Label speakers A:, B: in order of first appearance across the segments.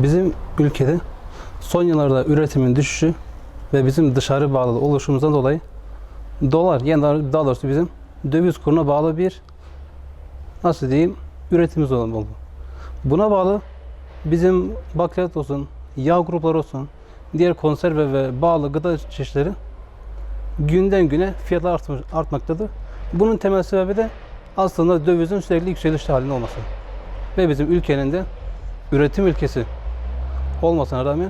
A: Bizim ülkede son yıllarda üretimin düşüşü ve bizim dışarı bağlı oluşumuzdan dolayı dolar, yani daha doğrusu bizim döviz kuruna bağlı bir, nasıl diyeyim, üretimimiz oldu. Buna bağlı bizim bakliyat olsun, yağ grupları olsun, diğer konserve ve bağlı gıda çeşitleri günden güne fiyatlar artmaktadır. Bunun temel sebebi de aslında dövizin sürekli yükseliş halinde olması. Ve bizim ülkenin de üretim ülkesi olmasına rağmen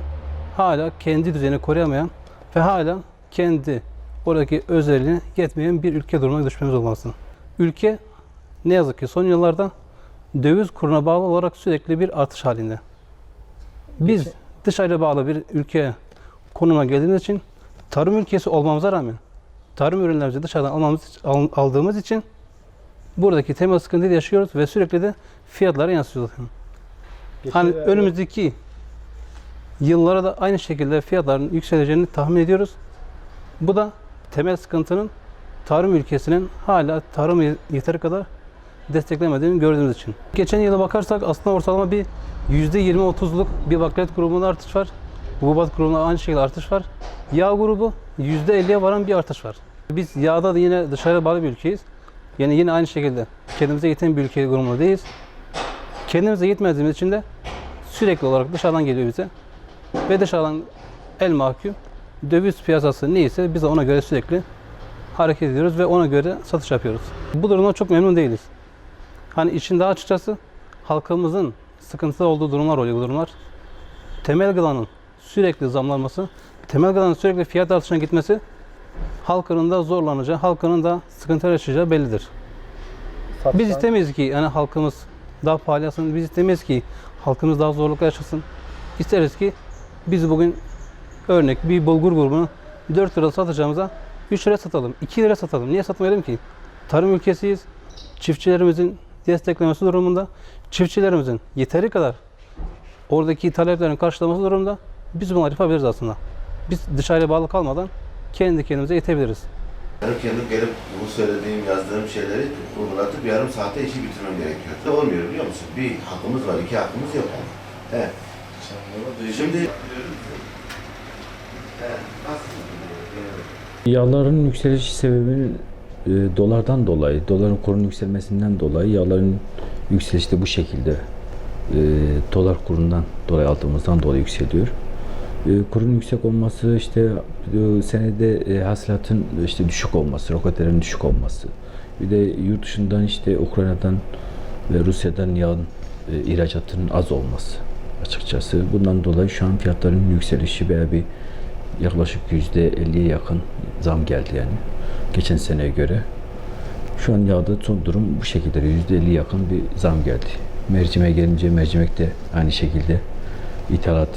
A: hala kendi düzenini koruyamayan ve hala kendi oradaki özelliğine yetmeyen bir ülke durumuna düşmemiz olması. Ülke ne yazık ki son yıllarda döviz kuruna bağlı olarak sürekli bir artış halinde. Biz dışarıya bağlı bir ülke konuma geldiğimiz için, tarım ülkesi olmamıza rağmen tarım ürünlerimizi dışarıdan aldığımız için buradaki temel sıkıntıyı yaşıyoruz ve sürekli de fiyatlara yansıyoruz. Hani önümüzdeki yıllara da aynı şekilde fiyatların yükseleceğini tahmin ediyoruz. Bu da temel sıkıntının tarım ülkesinin hala tarımı yeteri kadar desteklemediğini gördüğümüz için. Geçen yıla bakarsak aslında ortalama bir %20-30'luk bir bakliyat grubunda artış var. Hububat grubunda aynı şekilde artış var. Yağ grubu %50'ye varan bir artış var. Biz yağda da yine dışarıya bağlı bir ülkeyiz. Yani yine aynı şekilde kendimize yeten bir ülke grubunda değiliz. Kendimize yetmediğimiz için de sürekli olarak dışarıdan geliyor bize. Ve dışarıdan el mahkum döviz piyasası neyse biz de ona göre sürekli hareket ediyoruz ve ona göre satış yapıyoruz. Bu durumdan çok memnun değiliz. Hani için daha açıkçası halkımızın sıkıntıda olduğu durumlar oluyor bu durumlar. Temel gıdanın sürekli zamlanması, temel gıdanın sürekli fiyat artışına gitmesi halkının da zorlanacağı, halkının da sıkıntılar yaşayacağı bellidir. Biz istemeyiz ki yani halkımız daha pahalı yapsın, biz istemeyiz ki halkımız daha zorlukla yaşasın. İsteriz ki biz bugün örnek bir bulgur grubunu 4 lira satacağımıza 3 lira satalım, 2 lira satalım. Niye satmayalım ki? Tarım ülkesiyiz. Çiftçilerimizin desteklemesi durumunda, çiftçilerimizin yeteri kadar oradaki taleplerin karşılaması durumunda biz bunları yapabiliriz aslında. Biz dışarıya bağlı kalmadan kendi kendimize yetebiliriz.
B: Kendim gelip bu söylediğim, yazdığım şeyleri uygulatıp yarım saate işi bitirmem gerekiyor. Olmuyor biliyor musun? Bir hakkımız var, iki hakkımız yok. Evet. Şimdi
C: yağların yükseliş sebebinin dolardan dolayı, doların kurunun yükselmesinden dolayı yağların yükselişi de bu şekilde dolar kurundan dolayı aldığımızdan dolayı yükseliyor. Kurun yüksek olması, işte senede hasılatın işte düşük olması, roketlerin düşük olması, bir de yurt dışından işte Ukrayna'dan ve Rusya'dan yağın ihracatının az olması açıkçası. Bundan dolayı şu an fiyatların yükselişi veya bir yaklaşık %50'ye yakın zam geldi yani geçen seneye göre. Şu an yağda son durum bu şekilde, %50 yakın bir zam geldi. Mercimeğe gelince mercimek de aynı şekilde ithalat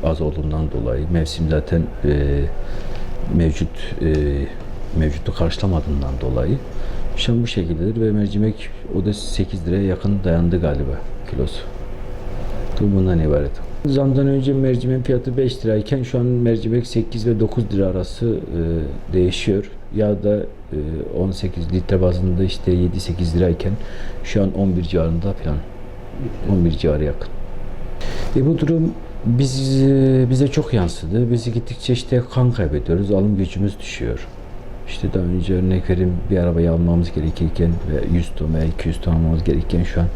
C: az olduğundan dolayı, mevsim zaten mevcutu karşılamadığından dolayı şu an bu şekildedir ve mercimek o da 8 liraya yakın dayandı galiba kilosu. Bundan ibaret. Zamdan önce mercimek fiyatı 5 lirayken şu an mercimek 8 ve 9 lira arası değişiyor. Yağ da 18 litre bazında işte 7-8 lirayken şu an 11 civarında falan. 11 civarı yakın. Bu durum bize çok yansıdı. Biz gittikçe işte kan kaybediyoruz, alım gücümüz düşüyor. İşte daha önce örnek vereyim, bir arabayı almamız gerekirken ve 100 ton veya 200 ton almamız gerekirken şu an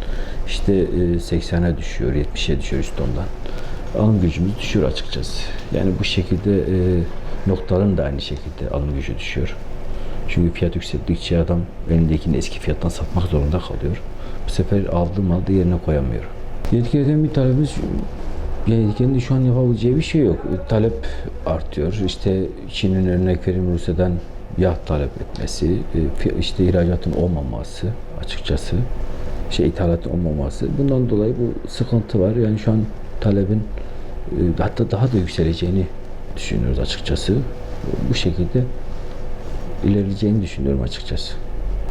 C: işte 80'e düşüyor, 70'e düşüyor 100 tondan. Alım gücümüz düşüyor açıkçası. Yani bu şekilde noktaların da aynı şekilde alım gücü düşüyor. Çünkü fiyat yükseldikçe adam elindekini eski fiyattan satmak zorunda kalıyor. Bu sefer aldığı malı yerine koyamıyor. Yetkililerden bir talebimiz, yetkilinin şu an yapabileceği bir şey yok. Talep artıyor. İşte Çin'in örnek vereyim Rusya'dan yağ talep etmesi, işte ihracatın olmaması açıkçası, ithalatın olmaması. Bundan dolayı bu sıkıntı var. Yani şu an talebin hatta daha da yükseleceğini düşünüyoruz açıkçası. Bu şekilde ilerleyeceğini düşünüyorum açıkçası.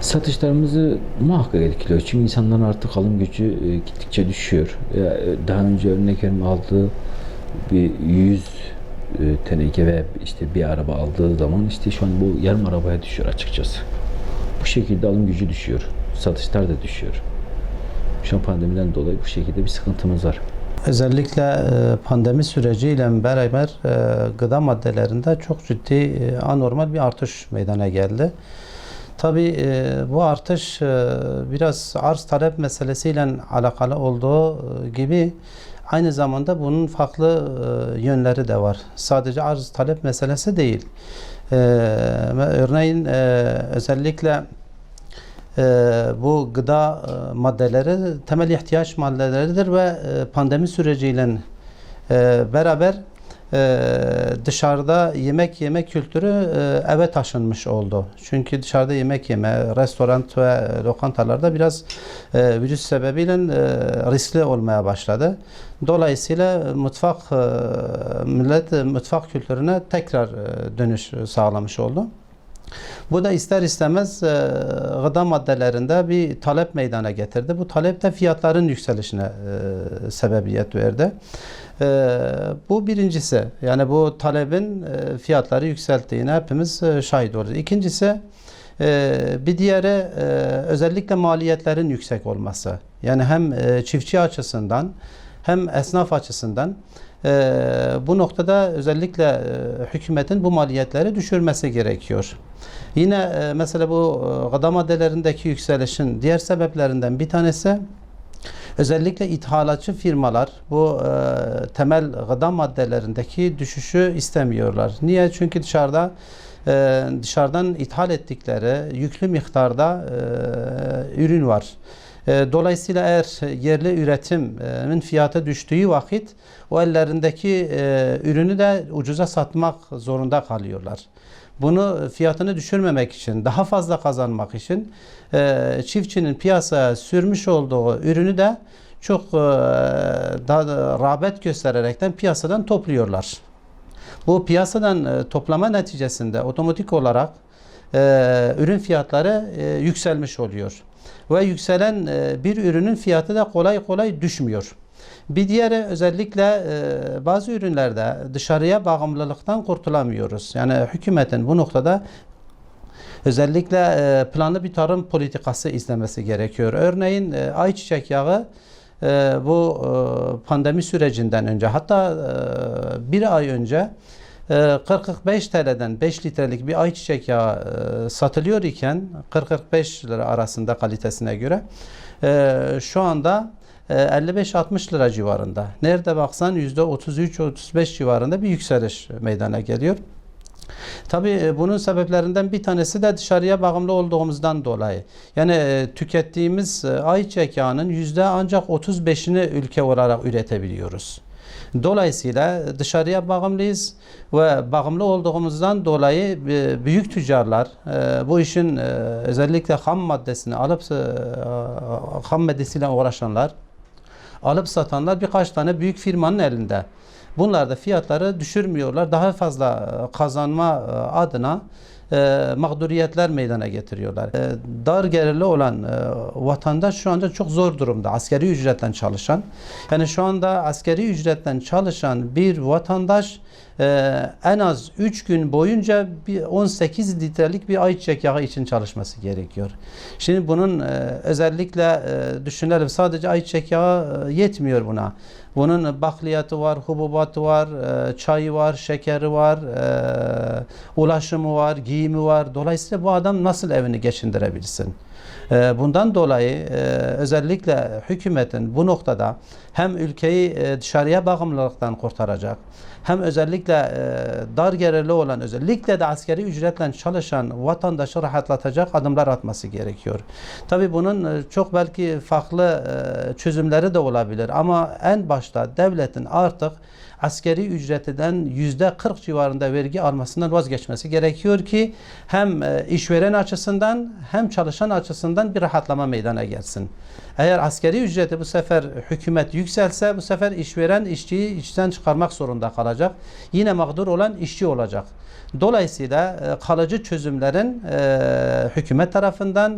C: Satışlarımızı muhakkak etkiliyor. Çünkü insanların artık alım gücü gittikçe düşüyor. Daha önce örnek verim aldığı bir 100 teneke ve işte bir araba aldığı zaman işte şu an bu yarım arabaya düşüyor açıkçası. Bu şekilde alım gücü düşüyor. Satışlar da düşüyor. Şu an pandemiden dolayı bu şekilde bir sıkıntımız var.
D: Özellikle pandemi süreciyle beraber gıda maddelerinde çok ciddi anormal bir artış meydana geldi. Tabii bu artış biraz arz talep meselesiyle alakalı olduğu gibi aynı zamanda bunun farklı yönleri de var. Sadece arz talep meselesi değil. Örneğin özellikle bu gıda maddeleri temel ihtiyaç maddeleridir ve pandemi süreciyle beraber dışarıda yemek yeme kültürü eve taşınmış oldu. Çünkü dışarıda yemek yeme, restoran ve lokantalarda biraz virüs sebebiyle riskli olmaya başladı. Dolayısıyla millet mutfak kültürüne tekrar dönüş sağlamış oldu. Bu da ister istemez gıda maddelerinde bir talep meydana getirdi. Bu talep de fiyatların yükselişine sebebiyet verdi. Bu birincisi. Yani bu talebin fiyatları yükselttiğine hepimiz şahit oluruz. İkincisi bir diğeri özellikle maliyetlerin yüksek olması. Yani hem çiftçi açısından hem esnaf açısından bu noktada özellikle hükümetin bu maliyetleri düşürmesi gerekiyor. Yine mesela bu gıda maddelerindeki yükselişin diğer sebeplerinden bir tanesi özellikle ithalatçı firmalar bu temel gıda maddelerindeki düşüşü istemiyorlar. Niye? Çünkü dışarıdan ithal ettikleri yüklü miktarda ürün var. Dolayısıyla eğer yerli üretimin fiyatı düştüğü vakit o ellerindeki ürünü de ucuza satmak zorunda kalıyorlar. Bunu fiyatını düşürmemek için, daha fazla kazanmak için çiftçinin piyasaya sürmüş olduğu ürünü de çok daha rağbet göstererekten piyasadan topluyorlar. Bu piyasadan toplama neticesinde otomatik olarak ürün fiyatları yükselmiş oluyor. Ve yükselen bir ürünün fiyatı da kolay kolay düşmüyor. Bir diğeri özellikle bazı ürünlerde dışarıya bağımlılıktan kurtulamıyoruz. Yani hükümetin bu noktada özellikle planlı bir tarım politikası izlemesi gerekiyor. Örneğin ayçiçek yağı bu pandemi sürecinden önce hatta bir ay önce 40-45 TL'den 5 litrelik bir ayçiçek yağı satılıyor iken 40-45 lira arasında kalitesine göre şu anda 55-60 lira civarında. Nerede baksan %33-35 civarında bir yükseliş meydana geliyor. Tabii bunun sebeplerinden bir tanesi de dışarıya bağımlı olduğumuzdan dolayı. Yani tükettiğimiz ayçiçek yağının ancak 35'ini ülke olarak üretebiliyoruz. Dolayısıyla dışarıya bağımlıyız ve bağımlı olduğumuzdan dolayı büyük tüccarlar bu işin özellikle ham maddesiyle uğraşanlar, alıp satanlar birkaç tane büyük firmanın elinde. Bunlar da fiyatları düşürmüyorlar. Daha fazla kazanma adına mağduriyetler meydana getiriyorlar. Dar gelirli olan vatandaş şu anda çok zor durumda. Asgari ücretten çalışan. Yani şu anda asgari ücretten çalışan bir vatandaş en az 3 gün boyunca 18 litrelik bir ayçiçek yağı için çalışması gerekiyor. Şimdi bunun özellikle düşünelim, sadece ayçiçek yağı yetmiyor buna. Bunun bakliyatı var, hububatı var, çayı var, şekeri var, ulaşımı var, giyimi var. Dolayısıyla bu adam nasıl evini geçindirebilsin? Bundan dolayı özellikle hükümetin bu noktada hem ülkeyi dışarıya bağımlılıktan kurtaracak, hem özellikle dar gelirli olan, özellikle de asgari ücretle çalışan vatandaşı rahatlatacak adımlar atması gerekiyor. Tabii bunun çok belki farklı çözümleri de olabilir ama en başta devletin artık asgari ücretinden %40 civarında vergi almasından vazgeçmesi gerekiyor ki hem işveren açısından hem çalışan açısından bir rahatlama meydana gelsin. Eğer asgari ücreti bu sefer hükümet yükselse bu sefer işveren işçiyi işten çıkarmak zorunda kalacak. Yine mağdur olan işçi olacak. Dolayısıyla kalıcı çözümlerin hükümet tarafından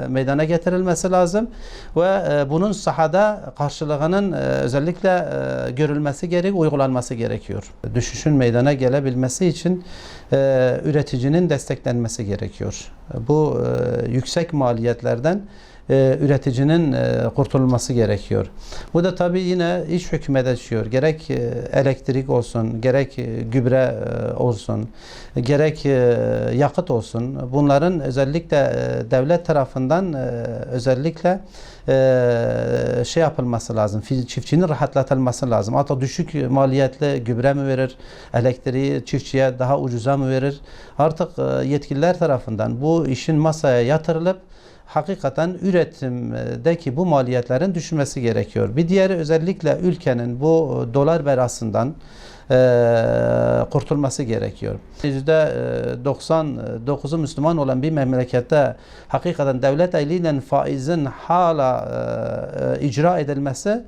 D: meydana getirilmesi lazım ve bunun sahada karşılığının özellikle görülmesi uygulanması gerekiyor. Düşüşün meydana gelebilmesi için üreticinin desteklenmesi gerekiyor. Bu yüksek maliyetlerden üreticinin kurtulması gerekiyor. Bu da tabii yine iş hükümete düşüyor. Gerek elektrik olsun, gerek gübre olsun, gerek yakıt olsun. Bunların özellikle devlet tarafından özellikle şey yapılması lazım. Çiftçinin rahatlatılması lazım. Hatta düşük maliyetli gübre mi verir? Elektriği çiftçiye daha ucuza mı verir? Artık yetkililer tarafından bu işin masaya yatırılıp hakikaten üretimdeki bu maliyetlerin düşürmesi gerekiyor. Bir diğeri özellikle ülkenin bu dolar belasından kurtulması gerekiyor. %99'u Müslüman olan bir memlekette hakikaten devlet eliyle faizin hala icra edilmesi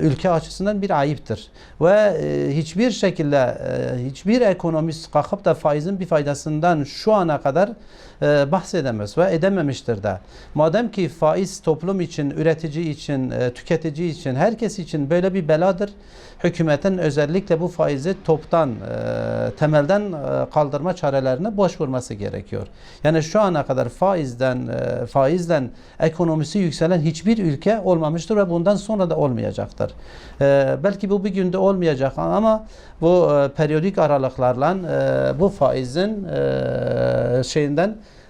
D: ülke açısından bir ayıptır. Ve hiçbir şekilde hiçbir ekonomist kalkıp da faizin bir faydasından şu ana kadar bahsedemez ve edememiştir de. Madem ki faiz toplum için, üretici için, tüketici için, herkes için böyle bir beladır, hükümetin özellikle bu faizi toptan, temelden kaldırma çarelerine başvurması gerekiyor. Yani şu ana kadar faizden ekonomisi yükselen hiçbir ülke olmamıştır ve bundan sonra da olmayacaktır. Belki bu bir günde olmayacak ama bu periyodik aralıklarla bu faizin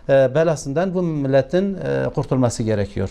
D: belasından bu milletin kurtulması gerekiyor.